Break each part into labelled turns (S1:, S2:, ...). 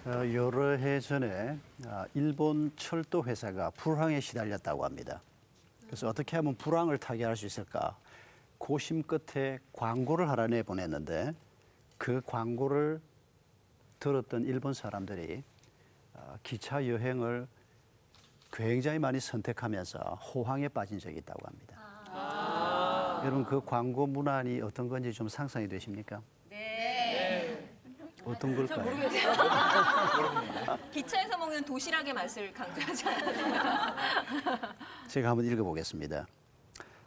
S1: 여러 해 전에 일본 철도 회사가 불황에 시달렸다고 합니다. 그래서 어떻게 하면 불황을 타개할 수 있을까? 고심 끝에 광고를 하나 내보냈는데 그 광고를 들었던 일본 사람들이 기차 여행을 굉장히 많이 선택하면서 호황에 빠진 적이 있다고 합니다. 여러분 그 광고 문안이 어떤 건지 좀 상상이 되십니까?
S2: 네.
S1: 어떤
S2: 잘
S1: 걸까요?
S2: 모르겠어요. 기차에서 먹는 도시락의 맛을 강조하지 않았어요.
S1: 제가 한번 읽어보겠습니다.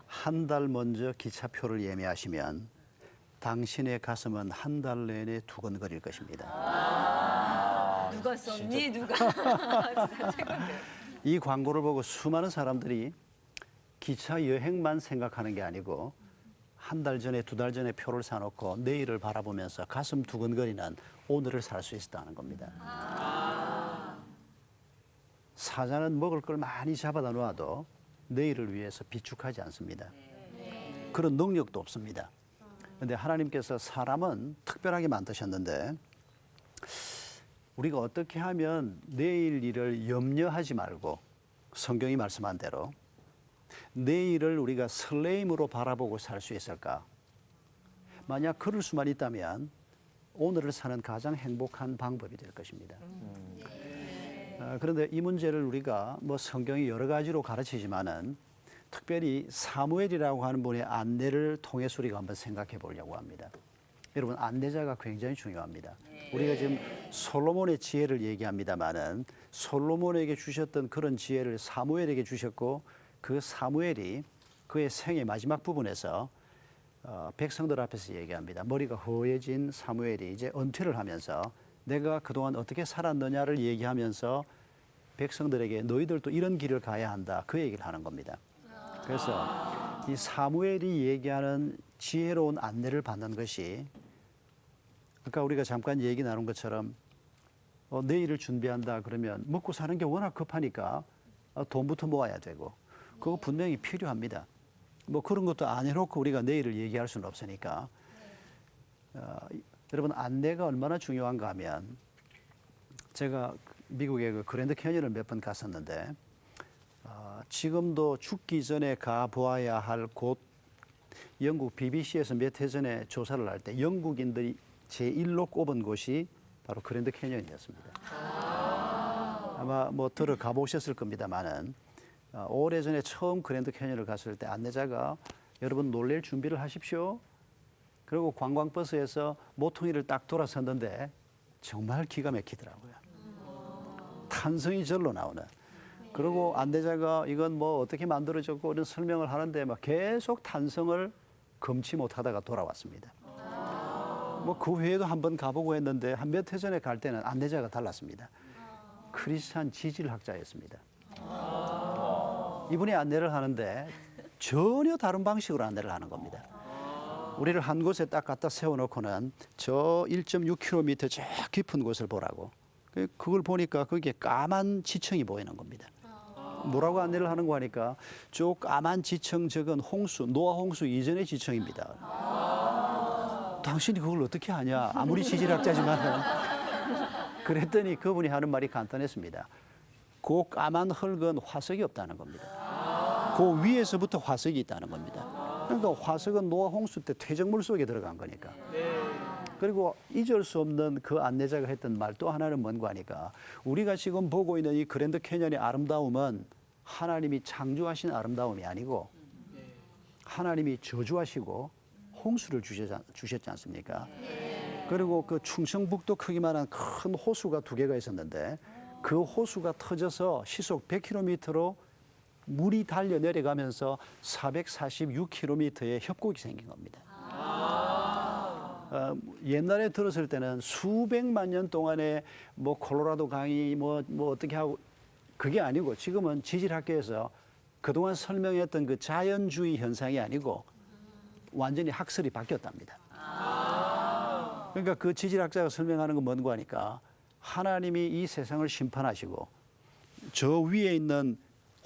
S1: 한 달 먼저 기차표를 예매하시면 당신의 가슴은 한 달 내내 두근거릴 것입니다.
S2: 누가 썼니? 누가? 진짜 최고인데요.
S1: 이 광고를 보고 수많은 사람들이 기차 여행만 생각하는 게 아니고 한 달 전에, 두 달 전에 표를 사놓고 내일을 바라보면서 가슴 두근거리는 오늘을 살 수 있었다는 겁니다. 사자는 먹을 걸 많이 잡아다 놓아도 내일을 위해서 비축하지 않습니다. 그런 능력도 없습니다. 그런데 하나님께서 사람은 특별하게 만드셨는데 우리가 어떻게 하면 내일 일을 염려하지 말고 성경이 말씀한 대로 내일을 우리가 설레임으로 바라보고 살 수 있을까? 만약 그럴 수만 있다면 오늘을 사는 가장 행복한 방법이 될 것입니다. 그런데 이 문제를 우리가 뭐 성경이 여러 가지로 가르치지만은 특별히 사무엘이라고 하는 분의 안내를 통해서 우리가 한번 생각해 보려고 합니다. 여러분 안내자가 굉장히 중요합니다. 우리가 지금 솔로몬의 지혜를 얘기합니다만은 솔로몬에게 주셨던 그런 지혜를 사무엘에게 주셨고 그 사무엘이 그의 생의 마지막 부분에서 백성들 앞에서 얘기합니다. 머리가 허해진 사무엘이 이제 은퇴를 하면서 내가 그동안 어떻게 살았느냐를 얘기하면서 백성들에게 너희들도 이런 길을 가야 한다. 그 얘기를 하는 겁니다. 그래서 이 사무엘이 얘기하는 지혜로운 안내를 받는 것이 아까 우리가 잠깐 얘기 나눈 것처럼 내일을 준비한다 그러면 먹고 사는 게 워낙 급하니까 돈부터 모아야 되고 그거 분명히 필요합니다. 뭐 그런 것도 안 해놓고 우리가 내일을 얘기할 수는 없으니까 여러분 안내가 얼마나 중요한가 하면 제가 미국의 그 그랜드 캐니언을 몇 번 갔었는데 지금도 죽기 전에 가보아야 할 곳 영국 BBC에서 몇 해 전에 조사를 할 때 영국인들이 제1로 꼽은 곳이 바로 그랜드 캐니언이었습니다. 아마 뭐 들어가 보셨을 겁니다만은 오래전에 처음 그랜드 캐니언을 갔을 때 안내자가 여러분 놀랄 준비를 하십시오. 그리고 관광버스에서 모퉁이를 딱 돌아섰는데 정말 기가 막히더라고요. 탄성이 절로 나오는. 그리고 안내자가 이건 뭐 어떻게 만들어졌고 이런 설명을 하는데 막 계속 탄성을 금치 못하다가 돌아왔습니다. 뭐 그 외에도 한번 가보고 했는데 한 몇 해 전에 갈 때는 안내자가 달랐습니다. 크리스찬 지질학자였습니다. 이분이 안내를 하는데 전혀 다른 방식으로 안내를 하는 겁니다. 우리를 한 곳에 딱 갖다 세워놓고는 저 1.6km 저 깊은 곳을 보라고. 그걸 보니까 거기에 까만 지층이 보이는 겁니다. 뭐라고 안내를 하는 거 하니까 저 까만 지층 적은 홍수, 노아 홍수 이전의 지층입니다. 당신이 그걸 어떻게 하냐? 아무리 지질학자지만 그랬더니 그분이 하는 말이 간단했습니다. 그 까만 흙은 화석이 없다는 겁니다. 그 위에서부터 화석이 있다는 겁니다. 그러니까 화석은 노아 홍수 때 퇴적물 속에 들어간 거니까. 그리고 잊을 수 없는 그 안내자가 했던 말 또 하나는 뭔가 하니까 우리가 지금 보고 있는 이 그랜드 캐니언의 아름다움은 하나님이 창조하신 아름다움이 아니고 하나님이 저주하시고 홍수를 주셨지 않습니까? 그리고 그 충청북도 크기만한 큰 호수가 두 개가 있었는데 그 호수가 터져서 시속 100km로 물이 달려 내려가면서 446km의 협곡이 생긴 겁니다. 옛날에 들었을 때는 수백만 년 동안에 뭐 콜로라도 강이 뭐 어떻게 하고 그게 아니고 지금은 지질학계에서 그동안 설명했던 그 자연주의 현상이 아니고 완전히 학설이 바뀌었답니다. 그러니까 그 지질학자가 설명하는 건 뭔가 하니까 하나님이 이 세상을 심판하시고 저 위에 있는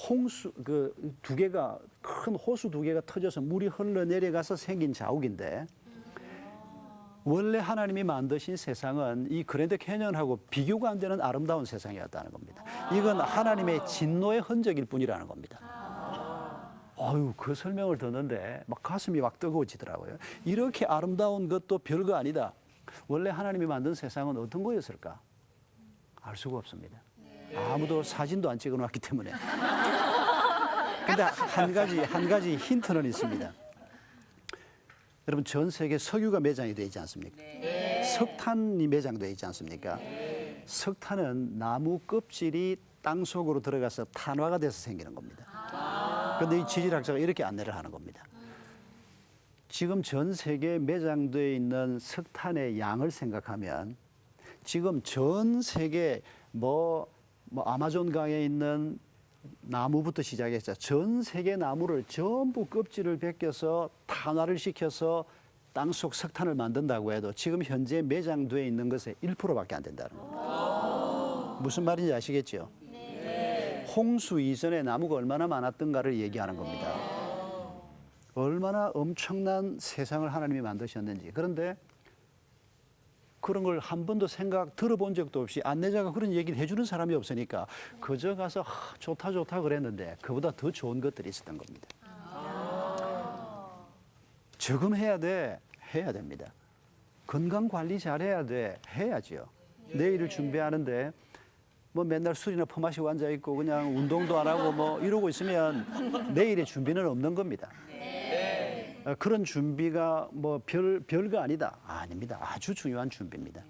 S1: 홍수 그 두 개가 큰 호수 두 개가 터져서 물이 흘러내려가서 생긴 자욱인데 원래 하나님이 만드신 세상은 이 그랜드 캐년하고 비교가 안 되는 아름다운 세상이었다는 겁니다. 이건 하나님의 진노의 흔적일 뿐이라는 겁니다. 아유, 그 설명을 듣는데 막 가슴이 막 뜨거워지더라고요. 이렇게 아름다운 것도 별거 아니다. 원래 하나님이 만든 세상은 어떤 거였을까? 알 수가 없습니다. 아무도 사진도 안 찍어 놨기 때문에. 근데 한 가지 힌트는 있습니다. 여러분, 전 세계 석유가 매장이 되어 있지 않습니까? 석탄이 매장되어 있지 않습니까? 석탄은 나무 껍질이 땅 속으로 들어가서 탄화가 돼서 생기는 겁니다. 그런데 이 지질학자가 이렇게 안내를 하는 겁니다. 지금 전 세계에 매장되어 있는 석탄의 양을 생각하면 지금 전 세계 뭐 아마존 강에 있는 나무부터 시작해서 전 세계 나무를 전부 껍질을 벗겨서 탄화를 시켜서 땅속 석탄을 만든다고 해도 지금 현재 매장되어 있는 것의 1%밖에 안 된다는 겁니다. 무슨 말인지 아시겠죠? 홍수 이전에 나무가 얼마나 많았던가를 얘기하는 겁니다. 얼마나 엄청난 세상을 하나님이 만드셨는지. 그런데 그런 걸 한 번도 들어본 적도 없이 안내자가 그런 얘기를 해주는 사람이 없으니까 그저 가서 좋다 그랬는데 그보다 더 좋은 것들이 있었던 겁니다. 저금해야 돼. 해야 됩니다. 건강관리 잘해야 돼. 해야죠. 내일을 준비하는데 뭐 맨날 술이나 퍼마시고 앉아있고 그냥 운동도 안 하고 뭐 이러고 있으면 내일의 준비는 없는 겁니다. 그런 준비가 뭐 별거 아니다. 아닙니다. 아주 중요한 준비입니다.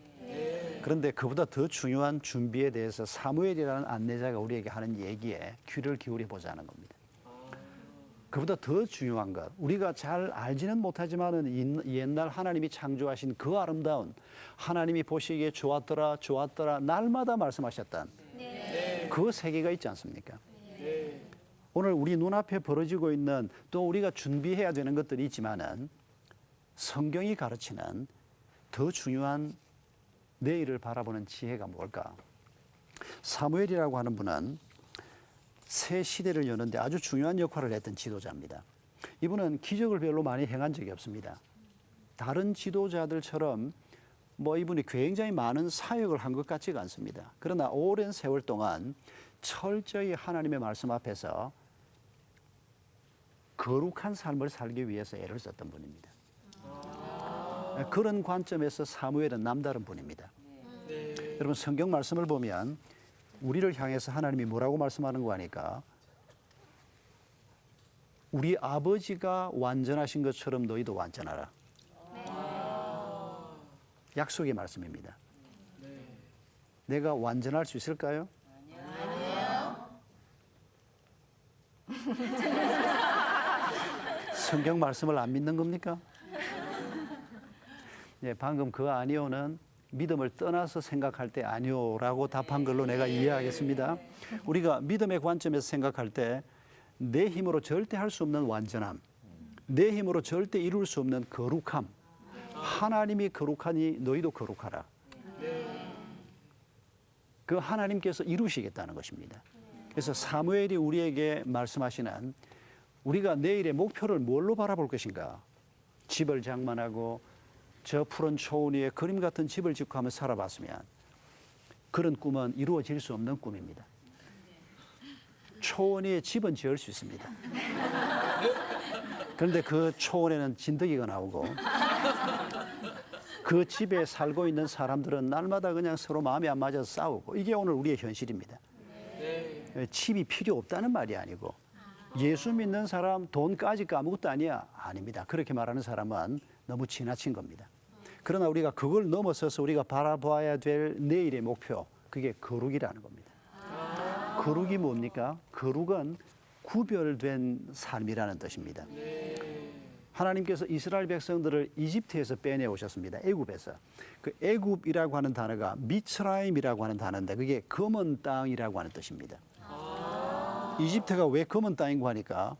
S1: 그런데 그보다 더 중요한 준비에 대해서 사무엘이라는 안내자가 우리에게 하는 얘기에 귀를 기울여 보자는 겁니다. 그보다 더 중요한 것, 우리가 잘 알지는 못하지만은 옛날 하나님이 창조하신 그 아름다운 하나님이 보시기에 좋았더라 날마다 말씀하셨던 그 세계가 있지 않습니까? 오늘 우리 눈앞에 벌어지고 있는 또 우리가 준비해야 되는 것들이 있지만은 성경이 가르치는 더 중요한 내일을 바라보는 지혜가 뭘까? 사무엘이라고 하는 분은 새 시대를 여는데 아주 중요한 역할을 했던 지도자입니다. 이분은 기적을 별로 많이 행한 적이 없습니다. 다른 지도자들처럼 뭐 이분이 굉장히 많은 사역을 한 것 같지가 않습니다. 그러나 오랜 세월 동안 철저히 하나님의 말씀 앞에서 거룩한 삶을 살기 위해서 애를 썼던 분입니다. 그런 관점에서 사무엘은 남다른 분입니다. 여러분, 성경 말씀을 보면 우리를 향해서 하나님이 뭐라고 말씀하는 거 아니까 우리 아버지가 완전하신 것처럼 너희도 완전하라. 약속의 말씀입니다. 내가 완전할 수 있을까요? 아니요. 성경 말씀을 안 믿는 겁니까? 네, 방금 그 아니오는 믿음을 떠나서 생각할 때 아니오라고 답한 걸로 내가 이해하겠습니다. 우리가 믿음의 관점에서 생각할 때 내 힘으로 절대 할 수 없는 완전함, 내 힘으로 절대 이룰 수 없는 거룩함, 하나님이 거룩하니 너희도 거룩하라. 그 하나님께서 이루시겠다는 것입니다. 그래서 사무엘이 우리에게 말씀하시는 우리가 내일의 목표를 뭘로 바라볼 것인가? 집을 장만하고 저 푸른 초원 위에 그림 같은 집을 짓고 하며 살아봤으면 그런 꿈은 이루어질 수 없는 꿈입니다. 초원 위에 집은 지을 수 있습니다. 그런데 그 초원에는 진드기가 나오고 그 집에 살고 있는 사람들은 날마다 그냥 서로 마음이 안 맞아서 싸우고 이게 오늘 우리의 현실입니다. 집이 필요 없다는 말이 아니고 예수 믿는 사람 돈까지 아무것도 아니야. 아닙니다. 그렇게 말하는 사람은 너무 지나친 겁니다. 그러나 우리가 그걸 넘어서서 우리가 바라봐야 될 내일의 목표, 그게 거룩이라는 겁니다. 거룩이 뭡니까? 거룩은 구별된 삶이라는 뜻입니다. 하나님께서 이스라엘 백성들을 이집트에서 빼내 오셨습니다. 애굽에서. 그 애굽이라고 하는 단어가 미츠라임이라고 하는 단어인데 그게 검은 땅이라고 하는 뜻입니다. 이집트가 왜 검은 땅인고 하니까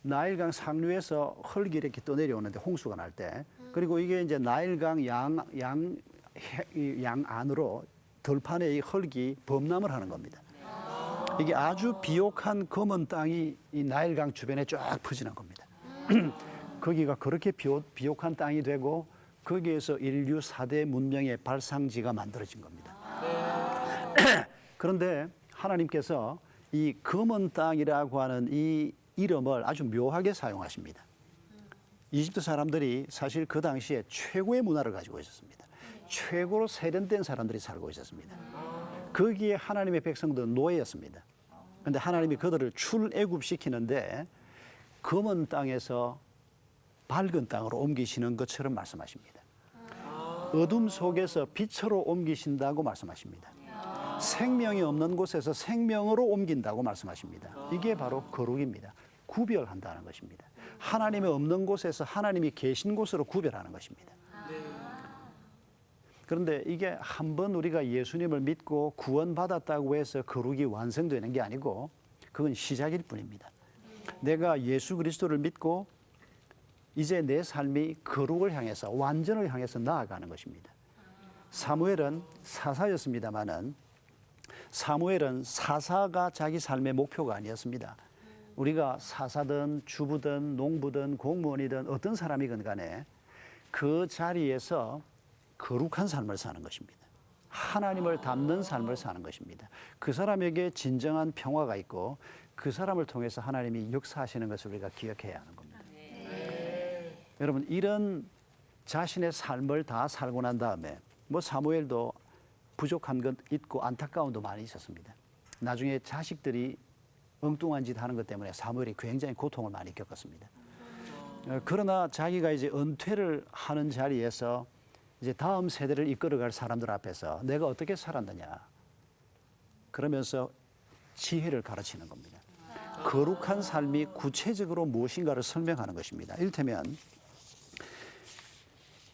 S1: 나일강 상류에서 흙이 이렇게 떠내려오는데 홍수가 날 때 그리고 이게 이제 나일강 양 안으로 들판에 이 흙이 범람을 하는 겁니다. 이게 아주 비옥한 검은 땅이 이 나일강 주변에 쫙 퍼지는 겁니다. 거기가 그렇게 비옥한 땅이 되고 거기에서 인류 4대 문명의 발상지가 만들어진 겁니다. 그런데 하나님께서 이 검은 땅이라고 하는 이 이름을 아주 묘하게 사용하십니다. 이집트 사람들이 사실 그 당시에 최고의 문화를 가지고 있었습니다. 최고로 세련된 사람들이 살고 있었습니다. 거기에 하나님의 백성들은 노예였습니다. 그런데 하나님이 그들을 출애굽시키는데 검은 땅에서 밝은 땅으로 옮기시는 것처럼 말씀하십니다. 어둠 속에서 빛으로 옮기신다고 말씀하십니다. 생명이 없는 곳에서 생명으로 옮긴다고 말씀하십니다. 이게 바로 거룩입니다. 구별한다는 것입니다. 하나님이 없는 곳에서 하나님이 계신 곳으로 구별하는 것입니다. 그런데 이게 한번 우리가 예수님을 믿고 구원받았다고 해서 거룩이 완성되는 게 아니고 그건 시작일 뿐입니다. 내가 예수 그리스도를 믿고 이제 내 삶이 거룩을 향해서 완전을 향해서 나아가는 것입니다. 사무엘은 사사였습니다마는 사무엘은 사사가 자기 삶의 목표가 아니었습니다. 우리가 사사든 주부든 농부든 공무원이든 어떤 사람이건 간에 그 자리에서 거룩한 삶을 사는 것입니다. 하나님을 닮는 삶을 사는 것입니다. 그 사람에게 진정한 평화가 있고 그 사람을 통해서 하나님이 역사하시는 것을 우리가 기억해야 하는 겁니다. 여러분 이런 자신의 삶을 다 살고 난 다음에 뭐 사무엘도 부족한 것 있고 안타까움도 많이 있었습니다. 나중에 자식들이 엉뚱한 짓 하는 것 때문에 사무엘이 굉장히 고통을 많이 겪었습니다. 그러나 자기가 이제 은퇴를 하는 자리에서 이제 다음 세대를 이끌어갈 사람들 앞에서 내가 어떻게 살았느냐 그러면서 지혜를 가르치는 겁니다. 거룩한 삶이 구체적으로 무엇인가를 설명하는 것입니다. 이를테면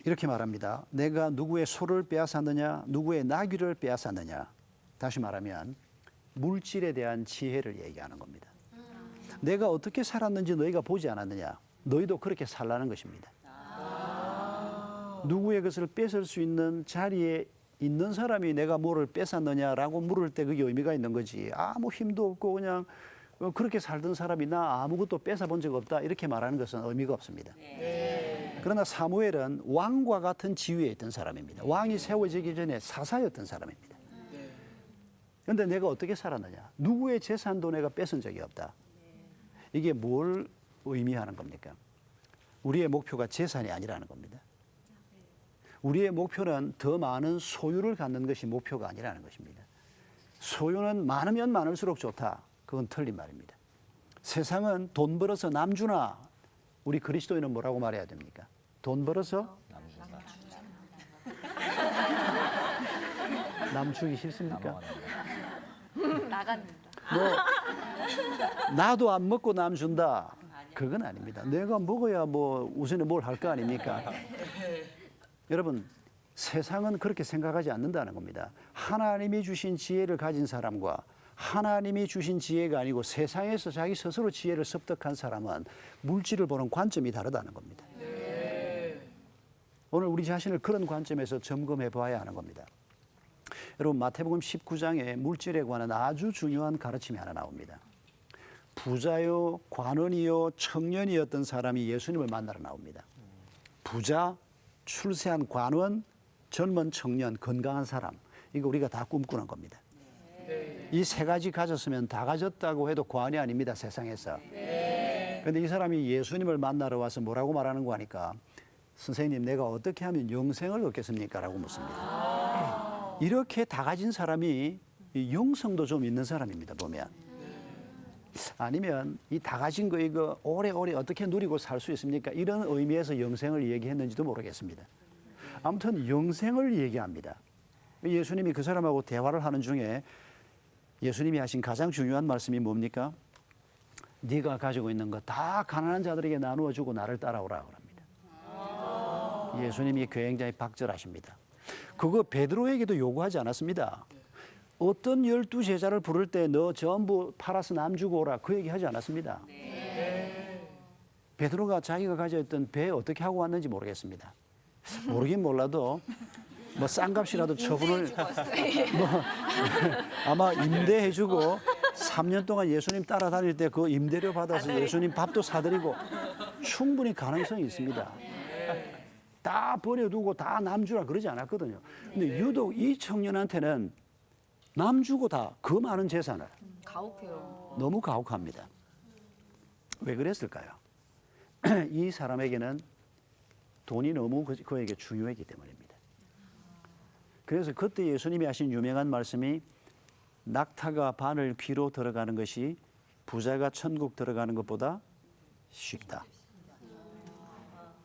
S1: 이렇게 말합니다. 내가 누구의 소를 빼앗았느냐, 누구의 나귀를 빼앗았느냐. 다시 말하면 물질에 대한 지혜를 얘기하는 겁니다. 내가 어떻게 살았는지 너희가 보지 않았느냐. 너희도 그렇게 살라는 것입니다. 누구의 것을 뺏을 수 있는 자리에 있는 사람이 내가 뭐를 뺏었느냐라고 물을 때 그게 의미가 있는 거지. 아무 힘도 없고 그냥 그렇게 살던 사람이 나 아무것도 뺏어본 적 없다 이렇게 말하는 것은 의미가 없습니다. 그러나 사무엘은 왕과 같은 지위에 있던 사람입니다. 왕이 세워지기 전에 사사였던 사람입니다. 그런데 내가 어떻게 살았느냐. 누구의 재산도 내가 뺏은 적이 없다. 이게 뭘 의미하는 겁니까? 우리의 목표가 재산이 아니라는 겁니다. 우리의 목표는 더 많은 소유를 갖는 것이 목표가 아니라는 것입니다. 소유는 많으면 많을수록 좋다. 그건 틀린 말입니다. 세상은 돈 벌어서 남 주나. 우리 그리스도인은 뭐라고 말해야 됩니까? 돈 벌어서 남 주기 싫습니까?
S2: 나간다.
S1: 뭐 나도 안 먹고 남 준다. 그건 아닙니다. 내가 먹어야 뭐 우선에 뭘 할 거 아닙니까? 여러분 세상은 그렇게 생각하지 않는다는 겁니다. 하나님이 주신 지혜를 가진 사람과 하나님이 주신 지혜가 아니고 세상에서 자기 스스로 지혜를 습득한 사람은 물질을 보는 관점이 다르다는 겁니다. 오늘 우리 자신을 그런 관점에서 점검해 봐야 하는 겁니다. 여러분 마태복음 19장에 물질에 관한 아주 중요한 가르침이 하나 나옵니다. 부자요, 관원이요, 청년이었던 사람이 예수님을 만나러 나옵니다. 부자, 출세한 관원, 젊은 청년, 건강한 사람. 이거 우리가 다 꿈꾸는 겁니다. 이 세 가지 가졌으면 다 가졌다고 해도 과언이 아닙니다. 세상에서. 그런데 이 사람이 예수님을 만나러 와서 뭐라고 말하는 거 하니까 선생님 내가 어떻게 하면 영생을 얻겠습니까? 라고 묻습니다. 이렇게 다 가진 사람이 영성도 좀 있는 사람입니다. 보면. 아니면 이 다 가진 거 이거 오래오래 어떻게 누리고 살 수 있습니까? 이런 의미에서 영생을 얘기했는지도 모르겠습니다. 아무튼 영생을 얘기합니다. 예수님이 그 사람하고 대화를 하는 중에 예수님이 하신 가장 중요한 말씀이 뭡니까? 네가 가지고 있는 거 다 가난한 자들에게 나누어 주고 나를 따라오라 그럽니다. 예수님이 굉장히 박절하십니다. 그거 베드로에게도 요구하지 않았습니다. 어떤 12제자를 부를 때 너 전부 팔아서 남 주고 오라 그 얘기 하지 않았습니다. 베드로가 자기가 가져 있던 배 어떻게 하고 왔는지 모르겠습니다. 모르긴 몰라도 뭐 싼값이라도 처분을 뭐 아마 임대해주고 3년 동안 예수님 따라다닐 때 그 임대료 받아서 예수님 밥도 사드리고 충분히 가능성이 있습니다. 다 버려두고 다 남주라 그러지 않았거든요. 근데 유독 이 청년한테는 남주고 다 그 많은 재산을
S2: 가혹해요.
S1: 너무 가혹합니다. 왜 그랬을까요? 이 사람에게는 돈이 너무 그에게 중요했기 때문입니다. 그래서 그때 예수님이 하신 유명한 말씀이 낙타가 바늘 귀로 들어가는 것이 부자가 천국 들어가는 것보다 쉽다.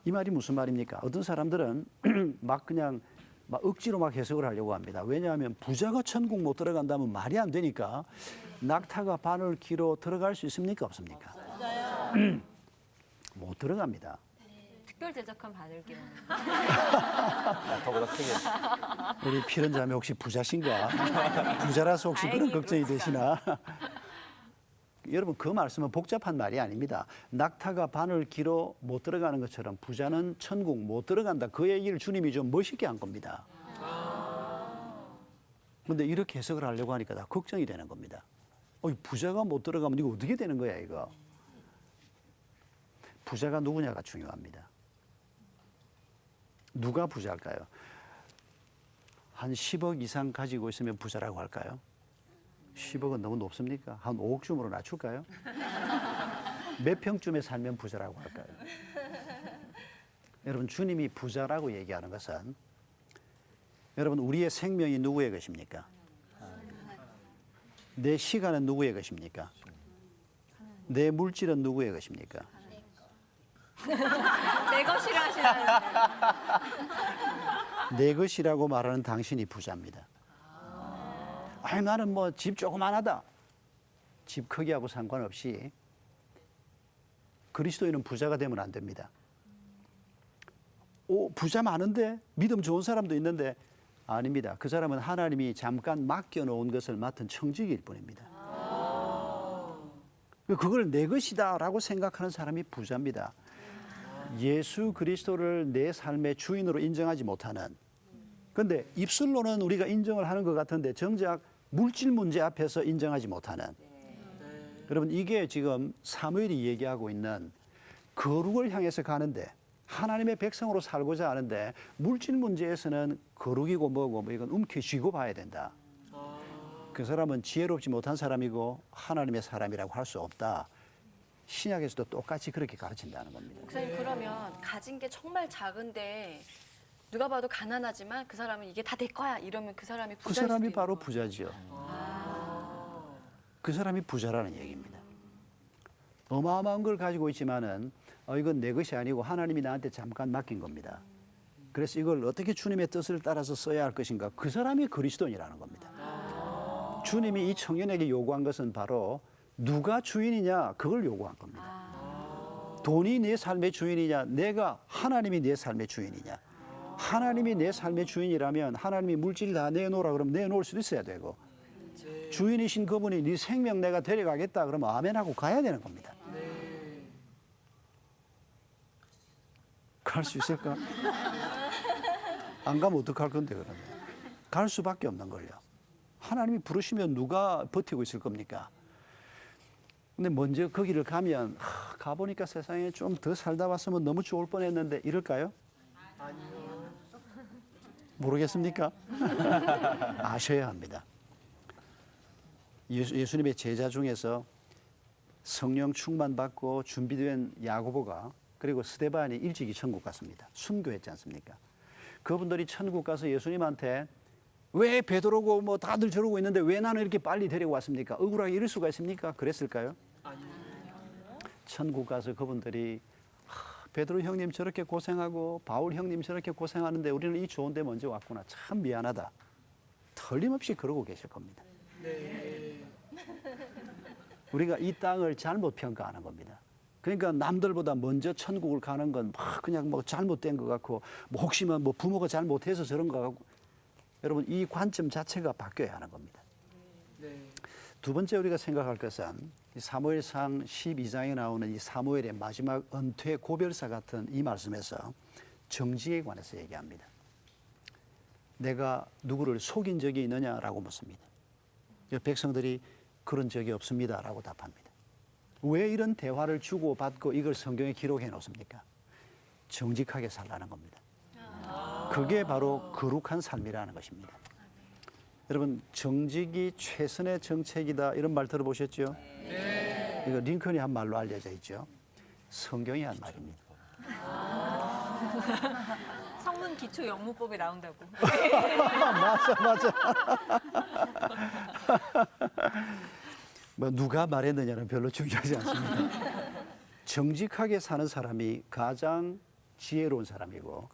S1: 이 말이 무슨 말입니까? 어떤 사람들은 막 그냥 막 억지로 막 해석을 하려고 합니다. 왜냐하면 부자가 천국 못 들어간다면 말이 안 되니까 낙타가 바늘 귀로 들어갈 수 있습니까? 없습니까? 못 들어갑니다.
S2: 특별 제작한 바늘기는
S3: 낙타보다 크게.
S1: 우리 피런자매 혹시 부자신가? 부자라서 혹시 그런
S2: 다행히
S1: 걱정이
S2: 그렇지
S1: 되시나? 여러분 그 말씀은 복잡한 말이 아닙니다. 낙타가 바늘 귀로 못 들어가는 것처럼 부자는 천국 못 들어간다. 그 얘기를 주님이 좀 멋있게 한 겁니다. 그런데 이렇게 해석을 하려고 하니까 다 걱정이 되는 겁니다. 부자가 못 들어가면 이거 어떻게 되는 거야 이거. 부자가 누구냐가 중요합니다. 누가 부자일까요? 한 10억 이상 가지고 있으면 부자라고 할까요? 10억은 너무 높습니까? 한 5억쯤으로 낮출까요? 몇 평쯤에 살면 부자라고 할까요? 여러분 주님이 부자라고 얘기하는 것은 여러분 우리의 생명이 누구의 것입니까? 내 시간은 누구의 것입니까? 내 물질은 누구의 것입니까?
S2: 내 것이라 하시나요?
S1: 내 것이라고 말하는 당신이 부자입니다. 아니 나는 뭐 집 조그만하다. 집 크기하고 상관없이 그리스도인은 부자가 되면 안 됩니다. 부자 많은데 믿음 좋은 사람도 있는데 아닙니다. 그 사람은 하나님이 잠깐 맡겨놓은 것을 맡은 청직일 뿐입니다. 그걸 내 것이다라고 생각하는 사람이 부자입니다. 예수 그리스도를 내 삶의 주인으로 인정하지 못하는, 그런데 입술로는 우리가 인정을 하는 것 같은데 정작 물질 문제 앞에서 인정하지 못하는, 여러분 이게 지금 사무엘이 얘기하고 있는 거룩을 향해서 가는데 하나님의 백성으로 살고자 하는데 물질 문제에서는 거룩이고 뭐고 뭐 이건 움켜쥐고 봐야 된다. 그 사람은 지혜롭지 못한 사람이고 하나님의 사람이라고 할 수 없다. 신약에서도 똑같이 그렇게 가르친다는 겁니다.
S2: 목사님 그러면 가진 게 정말 작은데 누가 봐도 가난하지만 그 사람은 이게 다 내 거야 이러면 그 사람이
S1: 그
S2: 부자일
S1: 사람이
S2: 수도
S1: 바로
S2: 있는 거예요.
S1: 부자지요. 그 사람이 부자라는 얘기입니다. 어마어마한 걸 가지고 있지만은 이건 내 것이 아니고 하나님이 나한테 잠깐 맡긴 겁니다. 그래서 이걸 어떻게 주님의 뜻을 따라서 써야 할 것인가? 그 사람이 그리스도인이라는 겁니다. 주님이 이 청년에게 요구한 것은 바로 누가 주인이냐 그걸 요구한 겁니다. 돈이 내 삶의 주인이냐, 내가 하나님이 내 삶의 주인이냐. 하나님이 내 삶의 주인이라면 하나님이 물질 다 내놓으라 그러면 내놓을 수도 있어야 되고, 주인이신 그분이 네 생명 내가 데려가겠다 그러면 아멘하고 가야 되는 겁니다. 갈 수 있을까? 안 가면 어떡할 건데 그러면? 갈 수밖에 없는 걸요. 하나님이 부르시면 누가 버티고 있을 겁니까? 근데 먼저 거기를 가면 가보니까 세상에 좀 더 살다 왔으면 너무 좋을 뻔했는데 이럴까요? 아니요. 모르겠습니까? 아셔야 합니다. 예수님의 제자 중에서 성령 충만 받고 준비된 야고보가 그리고 스데반이 일찍이 천국 갔습니다. 순교했지 않습니까? 그분들이 천국 가서 예수님한테 왜 베드로고 뭐 다들 저러고 있는데 왜 나는 이렇게 빨리 데려왔습니까? 억울하게 이럴 수가 있습니까? 그랬을까요? 아니요. 천국 가서 그분들이 베드로 형님 저렇게 고생하고 바울 형님 저렇게 고생하는데 우리는 이 좋은 데 먼저 왔구나. 참 미안하다. 틀림없이 그러고 계실 겁니다. 네. 우리가 이 땅을 잘못 평가하는 겁니다. 그러니까 남들보다 먼저 천국을 가는 건 막 그냥 뭐 잘못된 것 같고 뭐 혹시나 뭐 부모가 잘못해서 저런 것 같고, 여러분 이 관점 자체가 바뀌어야 하는 겁니다. 두 번째 우리가 생각할 것은 사무엘상 12장에 나오는 이 사무엘의 마지막 은퇴 고별사 같은 이 말씀에서 정직에 관해서 얘기합니다. 내가 누구를 속인 적이 있느냐라고 묻습니다. 백성들이 그런 적이 없습니다라고 답합니다. 왜 이런 대화를 주고받고 이걸 성경에 기록해 놓습니까? 정직하게 살라는 겁니다. 그게 바로 거룩한 삶이라는 것입니다. 여러분, 정직이 최선의 정책이다 이런 말 들어보셨죠? 네. 이거 링컨이 한 말로 알려져 있죠. 성경이 한 말입니다.
S4: 성문 기초 영문법에 나온다고.
S1: 맞아. 뭐 누가 말했느냐는 별로 중요하지 않습니다. 정직하게 사는 사람이 가장 지혜로운 사람이고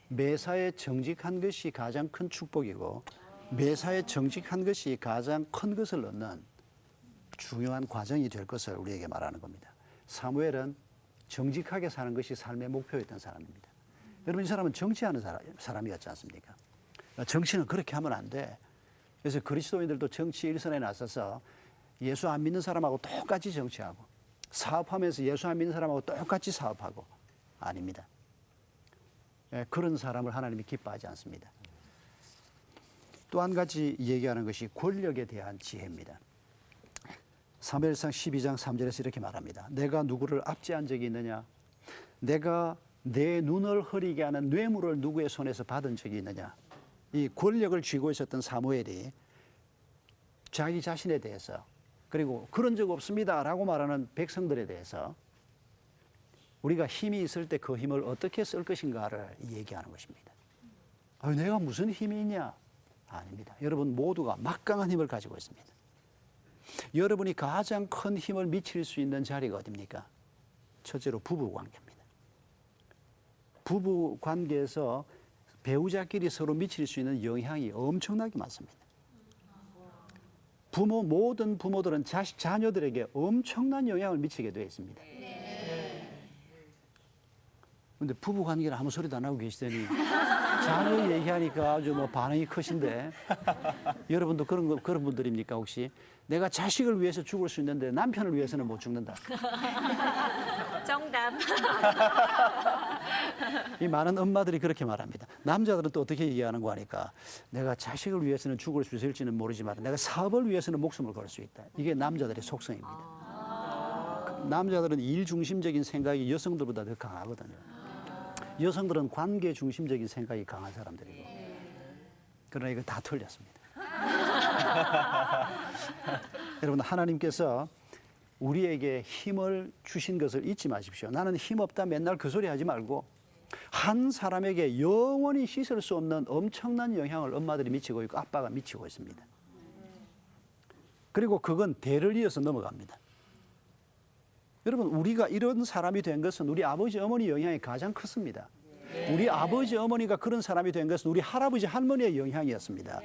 S1: 매사에 정직한 것이 가장 큰 축복이고 매사에 정직한 것이 가장 큰 것을 얻는 중요한 과정이 될 것을 우리에게 말하는 겁니다. 사무엘은 정직하게 사는 것이 삶의 목표였던 사람입니다. 여러분, 이 사람은 정치하는 사람이었지 않습니까? 정치는 그렇게 하면 안 돼. 그래서 그리스도인들도 정치 일선에 나서서 예수 안 믿는 사람하고 똑같이 정치하고 사업하면서 예수 안 믿는 사람하고 똑같이 사업하고 아닙니다. 그런 사람을 하나님이 기뻐하지 않습니다. 또 한 가지 얘기하는 것이 권력에 대한 지혜입니다. 사무엘상 12장 3절에서 이렇게 말합니다. 내가 누구를 압제한 적이 있느냐? 내가 내 눈을 흐리게 하는 뇌물을 누구의 손에서 받은 적이 있느냐? 이 권력을 쥐고 있었던 사무엘이 자기 자신에 대해서 그리고 그런 적 없습니다라고 말하는 백성들에 대해서 우리가 힘이 있을 때 그 힘을 어떻게 쓸 것인가를 얘기하는 것입니다. 내가 무슨 힘이 있냐? 아닙니다. 여러분 모두가 막강한 힘을 가지고 있습니다. 여러분이 가장 큰 힘을 미칠 수 있는 자리가 어디입니까? 첫째로 부부 관계입니다. 부부 관계에서 배우자끼리 서로 미칠 수 있는 영향이 엄청나게 많습니다. 모든 부모들은 자녀들에게 엄청난 영향을 미치게 되어 있습니다. 그런데 부부 관계를 아무 소리도 안 하고 계시더니 자녀 얘기하니까 아주 반응이 크신데 여러분도 그런 분들입니까 혹시? 내가 자식을 위해서 죽을 수 있는데 남편을 위해서는 못 죽는다.
S4: 정답.
S1: 이 많은 엄마들이 그렇게 말합니다. 남자들은 또 어떻게 얘기하는 거 하니까 내가 자식을 위해서는 죽을 수 있을지는 모르지만 내가 사업을 위해서는 목숨을 걸 수 있다. 이게 남자들의 속성입니다. 남자들은 일 중심적인 생각이 여성들보다 더 강하거든요. 여성들은 관계 중심적인 생각이 강한 사람들이고 그러나 이거 다 틀렸습니다. 여러분 하나님께서 우리에게 힘을 주신 것을 잊지 마십시오. 나는 힘없다 맨날 그 소리 하지 말고 한 사람에게 영원히 씻을 수 없는 엄청난 영향을 엄마들이 미치고 있고 아빠가 미치고 있습니다. 그리고 그건 대를 이어서 넘어갑니다. 여러분 우리가 이런 사람이 된 것은 우리 아버지 어머니 영향이 가장 컸습니다. 우리 아버지 어머니가 그런 사람이 된 것은 우리 할아버지 할머니의 영향이었습니다.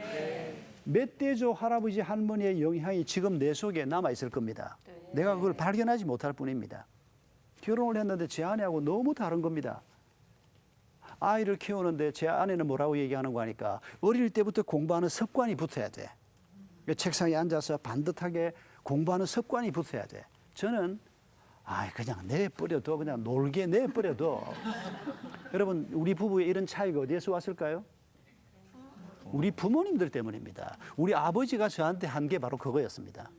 S1: 멧돼지 할아버지 할머니의 영향이 지금 내 속에 남아있을 겁니다. 내가 그걸 발견하지 못할 뿐입니다. 결혼을 했는데 제 아내하고 너무 다른 겁니다. 아이를 키우는데 제 아내는 뭐라고 얘기하는 거 하니까 어릴 때부터 공부하는 습관이 붙어야 돼. 책상에 앉아서 반듯하게 공부하는 습관이 붙어야 돼. 저는 그냥 내버려둬. 그냥 놀게 내버려둬. 여러분 우리 부부의 이런 차이가 어디에서 왔을까요? 우리 부모님들 때문입니다. 우리 아버지가 저한테 한 게 바로 그거였습니다.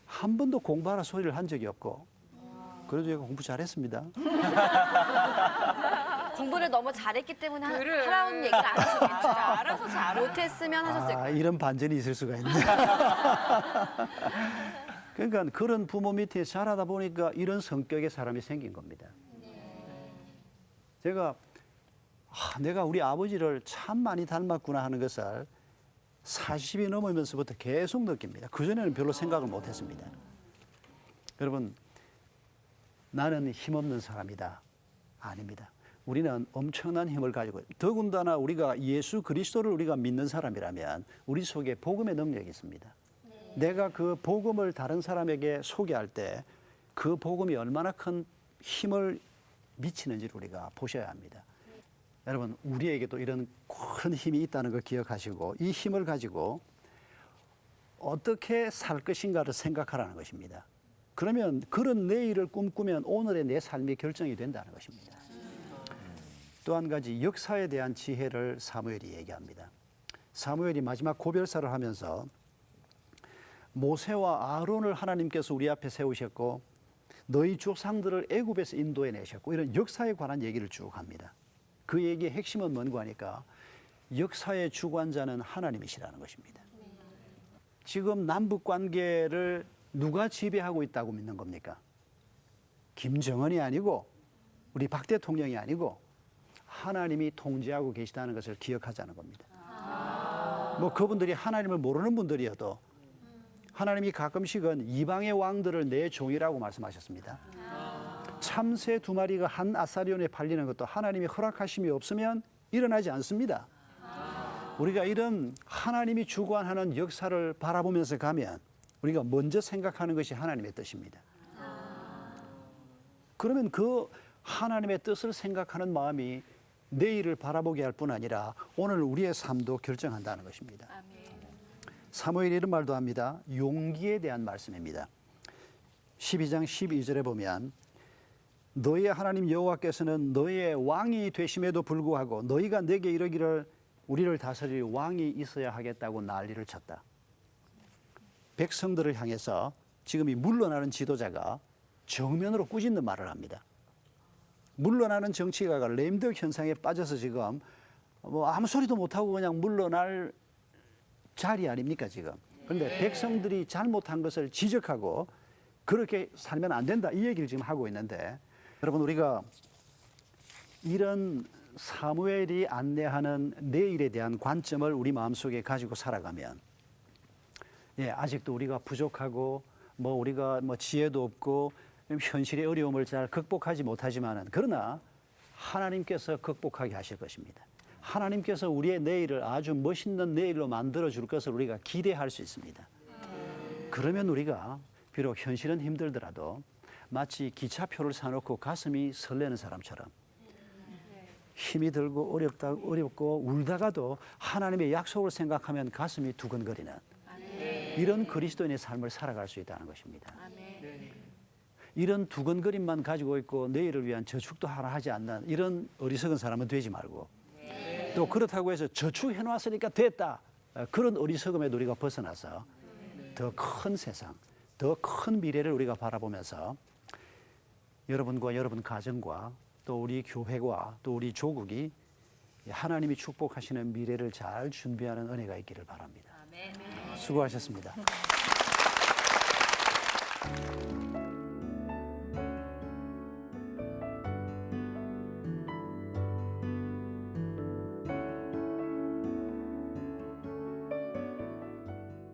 S1: 한 번도 공부하라 소리를 한 적이 없고 그래도 제가 공부 잘했습니다.
S2: 공부를 너무 잘했기 때문에
S4: 그래.
S2: 하라는 얘기를 안 하셨겠죠.
S4: 알아서 잘하.
S2: 못했으면 하셨을 거예요.
S1: 이런 반전이 있을 수가 있네. 그러니까 그런 부모 밑에 자라다 보니까 이런 성격의 사람이 생긴 겁니다. 제가 내가 우리 아버지를 참 많이 닮았구나 하는 것을 40이 넘으면서부터 계속 느낍니다. 그전에는 별로 생각을 못했습니다. 여러분 나는 힘없는 사람이다. 아닙니다. 우리는 엄청난 힘을 가지고 더군다나 우리가 예수 그리스도를 우리가 믿는 사람이라면 우리 속에 복음의 능력이 있습니다. 내가 그 복음을 다른 사람에게 소개할 때 그 복음이 얼마나 큰 힘을 미치는지를 우리가 보셔야 합니다. 여러분 우리에게도 이런 큰 힘이 있다는 걸 기억하시고 이 힘을 가지고 어떻게 살 것인가를 생각하라는 것입니다. 그러면 그런 내일을 꿈꾸면 오늘의 내 삶이 결정이 된다는 것입니다. 또 한 가지 역사에 대한 지혜를 사무엘이 얘기합니다. 사무엘이 마지막 고별사를 하면서 모세와 아론을 하나님께서 우리 앞에 세우셨고 너희 조상들을 애굽에서 인도해 내셨고 이런 역사에 관한 얘기를 쭉 합니다. 그 얘기의 핵심은 뭔가 하니까 역사의 주관자는 하나님이시라는 것입니다. 지금 남북 관계를 누가 지배하고 있다고 믿는 겁니까? 김정은이 아니고 우리 박 대통령이 아니고 하나님이 통제하고 계시다는 것을 기억하자는 겁니다. 뭐 그분들이 하나님을 모르는 분들이어도 하나님이 가끔씩은 이방의 왕들을 내 종이라고 말씀하셨습니다. 참새 2마리가 한 아사리온에 팔리는 것도 하나님이 허락하심이 없으면 일어나지 않습니다. 우리가 이런 하나님이 주관하는 역사를 바라보면서 가면 우리가 먼저 생각하는 것이 하나님의 뜻입니다. 그러면 그 하나님의 뜻을 생각하는 마음이 내일을 바라보게 할 뿐 아니라 오늘 우리의 삶도 결정한다는 것입니다.
S2: 아멘.
S1: 사무엘이 이런 말도 합니다. 용기에 대한 말씀입니다. 12장 12절에 보면 너희의 하나님 여호와께서는 너희의 왕이 되심에도 불구하고 너희가 내게 이르기를 우리를 다스릴 왕이 있어야 하겠다고 난리를 쳤다. 백성들을 향해서 지금 이 물러나는 지도자가 정면으로 꾸짖는 말을 합니다. 물러나는 정치가가 램덕 현상에 빠져서 지금 뭐 아무 소리도 못하고 그냥 물러날 자리 아닙니까 지금. 그런데 백성들이 잘못한 것을 지적하고 그렇게 살면 안 된다 이 얘기를 지금 하고 있는데 여러분 우리가 이런 사무엘이 안내하는 내일에 대한 관점을 우리 마음속에 가지고 살아가면 아직도 우리가 부족하고 뭐 우리가 뭐 지혜도 없고 현실의 어려움을 잘 극복하지 못하지만은 그러나 하나님께서 극복하게 하실 것입니다. 하나님께서 우리의 내일을 아주 멋있는 내일로 만들어 줄 것을 우리가 기대할 수 있습니다. 그러면 우리가 비록 현실은 힘들더라도 마치 기차표를 사놓고 가슴이 설레는 사람처럼 힘이 들고 어렵고 울다가도 하나님의 약속을 생각하면 가슴이 두근거리는 이런 그리스도인의 삶을 살아갈 수 있다는 것입니다. 이런 두근거림만 가지고 있고 내일을 위한 저축도 하나 하지 않는 이런 어리석은 사람은 되지 말고 또 그렇다고 해서 저축해놨으니까 됐다. 그런 어리석음에 우리가 벗어나서 더 큰 세상, 더 큰 미래를 우리가 바라보면서 여러분과 여러분 가정과 또 우리 교회와 또 우리 조국이 하나님이 축복하시는 미래를 잘 준비하는 은혜가 있기를 바랍니다. 수고하셨습니다.